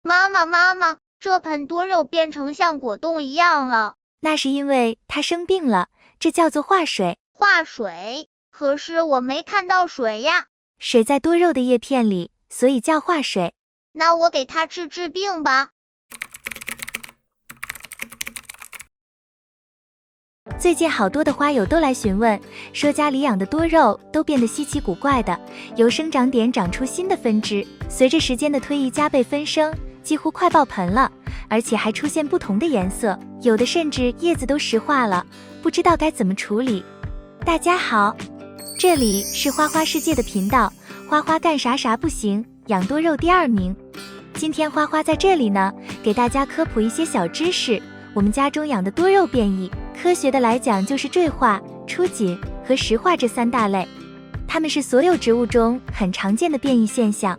妈妈，妈妈，这盆多肉变成像果冻一样了。那是因为它生病了，这叫做化水。化水？可是我没看到水呀。水在多肉的叶片里，所以叫化水。那我给它治病吧。最近好多的花友都来询问，说家里养的多肉都变得稀奇古怪的，由生长点长出新的分支，随着时间的推移加倍分生，几乎快爆盆了，而且还出现不同的颜色，有的甚至叶子都石化了，不知道该怎么处理。大家好，这里是花花世界的频道，花花干啥啥不行，养多肉第2名。今天花花在这里呢，给大家科普一些小知识。我们家中养的多肉变异，科学的来讲就是缀化、出锦和石化这3大类，它们是所有植物中很常见的变异现象。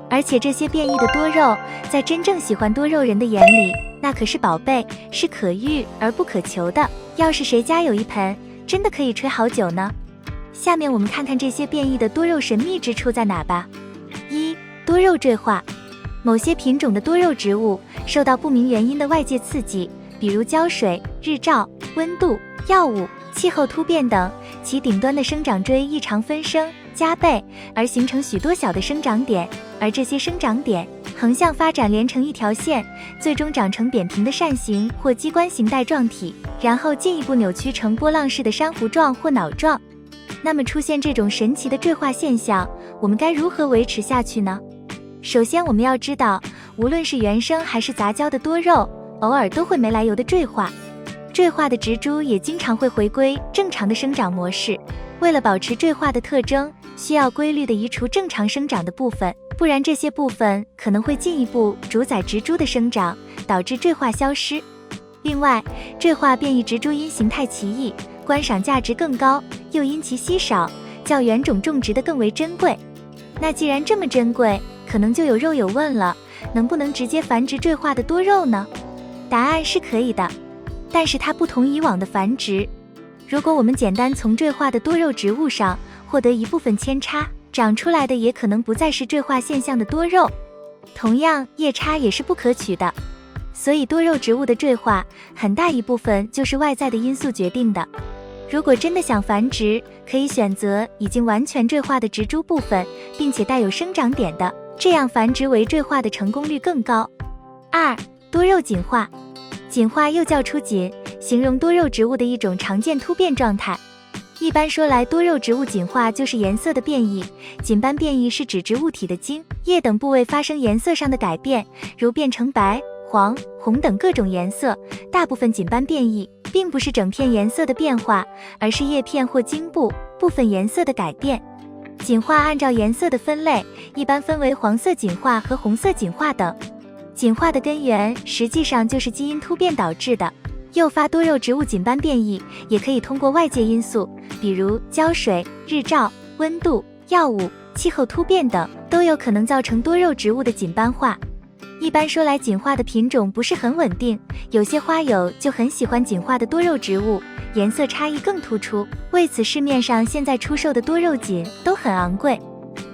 而且这些变异的多肉，在真正喜欢多肉人的眼里，那可是宝贝，是可遇而不可求的。要是谁家有一盆，真的可以吹好久呢。下面我们看看这些变异的多肉神秘之处在哪吧。1. 多肉缀化。某些品种的多肉植物受到不明原因的外界刺激，比如浇水、日照、温度、药物、气候突变等，其顶端的生长锥异常分生加倍，而形成许多小的生长点，而这些生长点横向发展连成一条线，最终长成扁平的扇形或机关形带状体，然后进一步扭曲成波浪式的珊瑚状或脑状。那么出现这种神奇的缀化现象，我们该如何维持下去呢？首先我们要知道，无论是原生还是杂交的多肉，偶尔都会没来由的缀化。缀化的植株也经常会回归正常的生长模式。为了保持缀化的特征，需要规律地移除正常生长的部分，不然这些部分可能会进一步主宰植株的生长，导致缀化消失。另外，缀化变异植株因形态奇异，观赏价值更高，又因其稀少，较原种种植的更为珍贵。那既然这么珍贵，可能就有肉友问了，能不能直接繁殖缀化的多肉呢？答案是可以的，但是它不同以往的繁殖。如果我们简单从缀化的多肉植物上获得一部分扦插，长出来的也可能不再是缀化现象的多肉。同样，夜叉也是不可取的。所以多肉植物的缀化很大一部分就是外在的因素决定的。如果真的想繁殖，可以选择已经完全缀化的植株部分，并且带有生长点的，这样繁殖为缀化的成功率更高。2. 多肉锦化。锦化又叫出锦，形容多肉植物的一种常见突变状态。一般说来，多肉植物锦化就是颜色的变异。锦斑变异是指植物体的茎、叶等部位发生颜色上的改变，如变成白、黄、红等各种颜色。大部分锦斑变异并不是整片颜色的变化，而是叶片或茎部部分颜色的改变。锦化按照颜色的分类，一般分为黄色锦化和红色锦化等。锦化的根源实际上就是基因突变导致的。诱发多肉植物锦斑变异，也可以通过外界因素，比如浇水、日照、温度、药物、气候突变等，都有可能造成多肉植物的锦斑化。一般说来，锦化的品种不是很稳定，有些花友就很喜欢锦化的多肉植物，颜色差异更突出，为此市面上现在出售的多肉锦都很昂贵。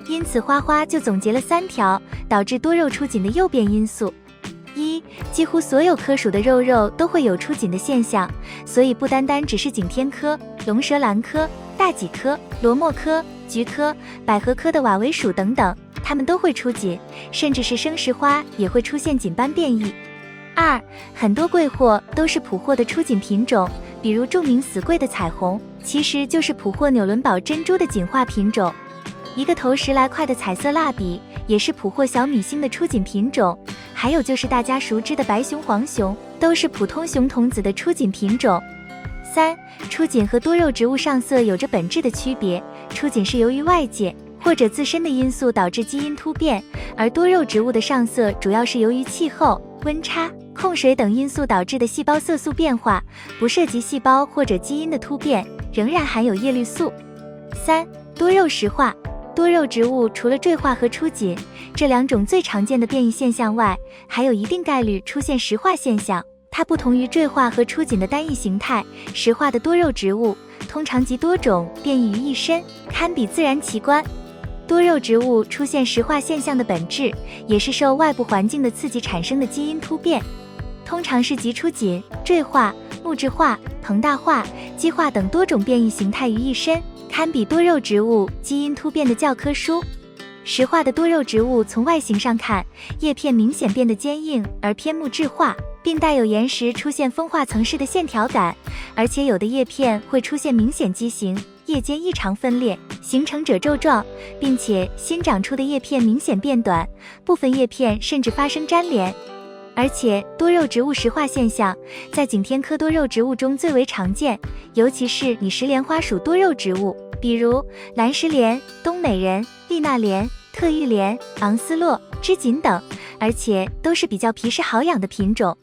因此花花就总结了3条导致多肉出锦的诱变因素。1. 几乎所有科属的肉都会有出锦的现象，所以不单单只是景天科、龙舌兰科、大戟科、罗墨科、菊科、百合科的瓦维属等等，它们都会出锦，甚至是生石花也会出现锦斑变异。2. 很多贵货都是普货的出锦品种，比如著名死贵的彩虹，其实就是普货纽伦堡珍珠的锦化品种。一个头10来块的彩色蜡笔也是普货小米星的出锦品种，还有就是大家熟知的白熊、黄熊，都是普通熊童子的出锦品种。3. 出锦和多肉植物上色有着本质的区别，出锦是由于外界或者自身的因素导致基因突变，而多肉植物的上色主要是由于气候、温差、控水等因素导致的细胞色素变化，不涉及细胞或者基因的突变，仍然含有叶绿素。3. 多肉石化。多肉植物除了缀化和出锦这2种最常见的变异现象外，还有一定概率出现石化现象。它不同于缀化和出锦的单一形态，石化的多肉植物通常集多种变异于一身，堪比自然奇观。多肉植物出现石化现象的本质，也是受外部环境的刺激产生的基因突变，通常是集出紧、缀化、木质化、膨大化、基化等多种变异形态于一身，堪比多肉植物基因突变的教科书。石化的多肉植物从外形上看，叶片明显变得坚硬而偏木质化，并带有岩石出现风化层式的线条感，而且有的叶片会出现明显畸形，叶间异常分裂，形成褶皱状，并且新长出的叶片明显变短，部分叶片甚至发生粘连。而且多肉植物石化现象在景天科多肉植物中最为常见，尤其是拟石莲花属多肉植物，比如蓝石莲、东美人、丽娜莲、特玉莲、昂斯洛、织锦等，而且都是比较皮实好养的品种。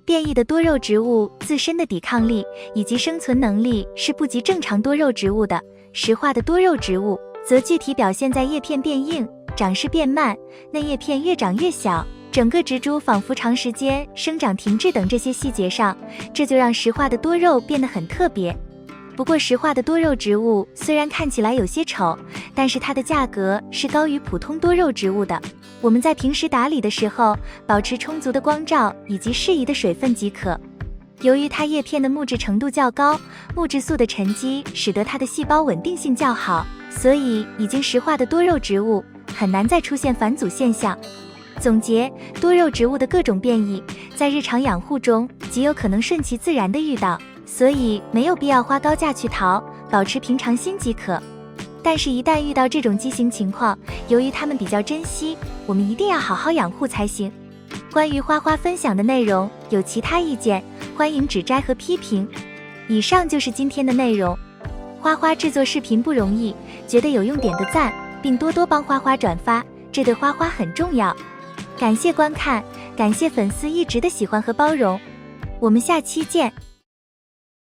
变异的多肉植物自身的抵抗力以及生存能力是不及正常多肉植物的，石化的多肉植物则具体表现在叶片变硬、长势变慢、嫩叶片越长越小，整个植株仿佛长时间生长停滞等这些细节上，这就让石化的多肉变得很特别。不过石化的多肉植物虽然看起来有些丑，但是它的价格是高于普通多肉植物的。我们在平时打理的时候，保持充足的光照以及适宜的水分即可。由于它叶片的木质程度较高，木质素的沉积使得它的细胞稳定性较好，所以已经石化的多肉植物很难再出现返祖现象。总结，多肉植物的各种变异，在日常养护中极有可能顺其自然地遇到，所以没有必要花高价去淘，保持平常心即可。但是一旦遇到这种畸形情况，由于它们比较珍惜，我们一定要好好养护才行。关于花花分享的内容，有其他意见，欢迎指摘和批评。以上就是今天的内容。花花制作视频不容易，觉得有用点个赞，并多多帮花花转发，这对花花很重要。感谢观看，感谢粉丝一直的喜欢和包容，我们下期见。